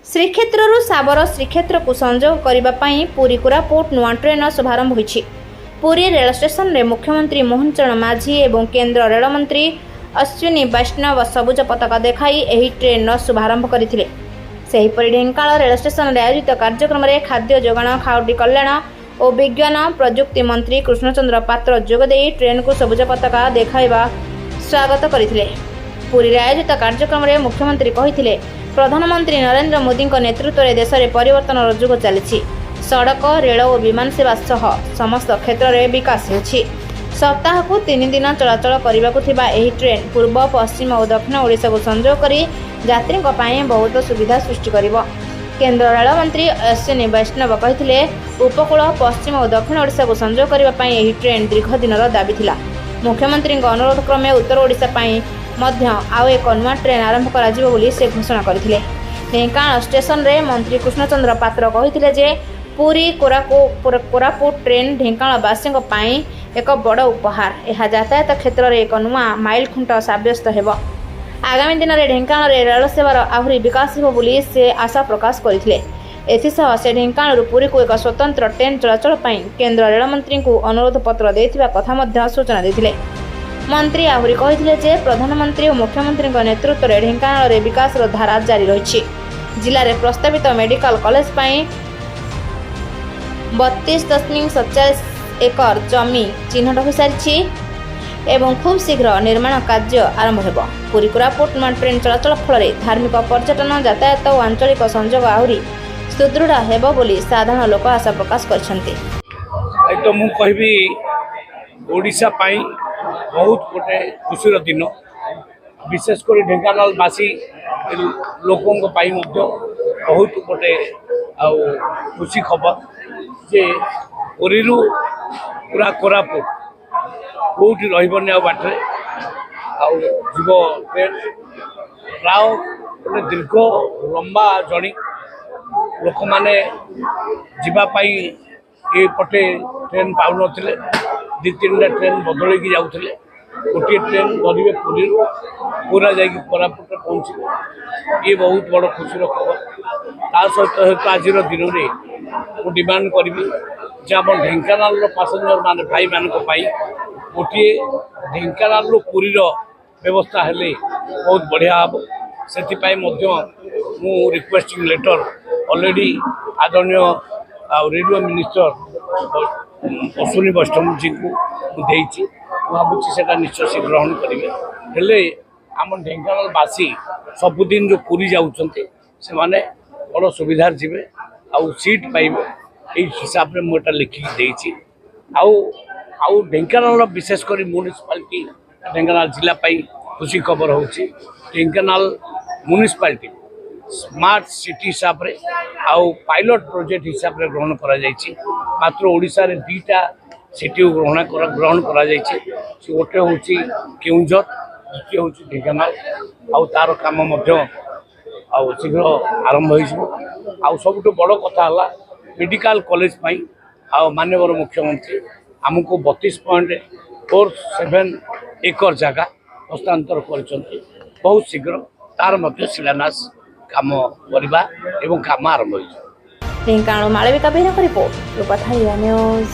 श्रीक्षेत्रु साबर श्रीक्षेत्र को संजोग करने पुरी कोरापुट नुआ ट्रेन शुभारंभ होईछि। पुरी रेल स्टेशन रे मुख्यमंत्री मोहन चरण माझी और केंद्र रेल मंत्री अश्विनी वैष्णव सबुज पताका देखाई एही ट्रेन शुभारंभ करथिले। सेहीपरि ढेंकानाल रेल स्टेशन रे आयोजित कार्यक्रम में खाद्य जोगाण खाउटी कल्याण और विज्ञान प्रजुक्ति मंत्री कृष्णचंद्र पात्र जोगदे ट्रेन को सबुज पताका देखाइबा स्वागत करथिले। पुरी रे आयोजित कार्यक्रम में मुख्यमंत्री कहिथिले, प्रधानमंत्री नरेंद्र मोदी नेतृत्व में देश में परिवर्तन जुग चली। सड़क रेल और विमान सेवा सह समस्त क्षेत्र में विकास होछि। सप्ताह को 3 दिन चलाचल करने ट्रेन पूर्व पश्चिम और दक्षिण ओडिशा को संजोग कर यात्री बहुत सुविधा सृष्टि करिबो। केंद्र रेल मंत्री अश्विनी वैष्णव कहते, उपकूल पश्चिम और दक्षिण ओडिशा को संजोग करने ट्रेन दीर्घ दिन दाबी थिला। मुख्यमंत्री अनुरोध क्रमे उत्तर ओडिशा आउ एक नुआ ट्रेन आरंभ कर से घोषणा करथिले। ढेंकानाल स्टेशन रे मंत्री कृष्णचंद्र पात्र कहथिले जे पुरी कोरापुट ट्रेन ढेंकानालवासी एक बड़ उपहार। यह यातायात क्षेत्र में एक नुआ माइल खुंट सब्यस्त हेब। आगामी दिन में ढेंकानाल रेल सेवार आहरी विकास हो बोली से आशा प्रकाश करथिले। एथिसह से ढेंकानाल पुरी को एक स्वतंत्र ट्रेन चलाचल केंद्र रेल मंत्री को अनुरोध पत्र देथिबा कथा सूचना देथिले। मंत्री आहरी कहथिले जे प्रधानमंत्री और मुख्यमंत्री नेतृत्व में ढेंकानाल रे विकास धारा जारी रही। जिले में प्रस्तावित मेडिकल कॉलेज 32.47 एकर जमी चिन्हट हो सारी एवं खूब शीघ्र निर्माण कार्य आरंभ हो। पुरी कोरापुट नुआ ट्रेन चलाचल फल धार्मिक पर्यटन यातायात और आंचलिक संजोग आहरी सुदृढ़ हेब बोली साधारण लोक आशा प्रकाश करछन्ते। तो मु कहबी ओडिशा पाई बहुत गोटे खुशीर दिन, विशेषकर ढेंकानालवासी लोकों बहुत गोटे खुशी खबर जे पुरी पूरा कोरापुट कौटी रही बाटे जीव ट्रेन प्राय गोटे दीर्घ लंबा जर्नी लोक मैंने जीवाई ये पटे ट्रेन पाऊन 2-3टा ट्रेन बदल जाऊे। गोटे ट्रेन धरवे पुरी पूरा जा कोरापुट पहुँचे, ये बहुत बड़ खुशी खबर। ता सहित आज दिन में डिमांड करी जे आम ढेंकानाल पैसेंजर मान भाई मान गोटे ढेंकानाल पुरी व्यवस्था हेले बहुत बढ़िया हम। से मु रिक्वेस्टिंग लेटर ऑलरेडी आदरणीय रेलवे मिनिस्टर अश्विनी वैष्णव जी को देती भावुँ से निश्चय से ग्रहण करेंगे। हेले आम ढेंकानालवासी सबुदिन जो पुरी जाऊँचे से माने बड़ सुविधार जीवे आउ सीट पाइबे यही हिसाब से मुझे लिखिकी देती। आउ ढेंकानाल विशेषकर म्यूनिसिपालिटी ढेंकानाल जिला खुशी खबर हो। ढेंकानाल म्यूनिसिपालिटी स्मार्ट सिटी हिसाब से आउ पायलट प्रोजेक्ट हिसाब से ग्रहण करा जायछि। मात्र ओडिशा रे 2टा सिटी ग्रहण करा जायछि। गोटे हूँ केउंझर, द्वितीय हूँ ढेंकानाल। आउ तार काम शीघ्र आरंभ हो। सबुठ बड़ कथा मेडिकल कॉलेज माननीय मुख्यमंत्री आमको 32.47 एकर जगह हस्तांतर कर बहुत शीघ्र तार शिलान्यास काम करवा एवं काम आरंभ हो। ढेंकानाल मालविका बेहरा रिपोर्ट, रूपाथारिया न्यूज।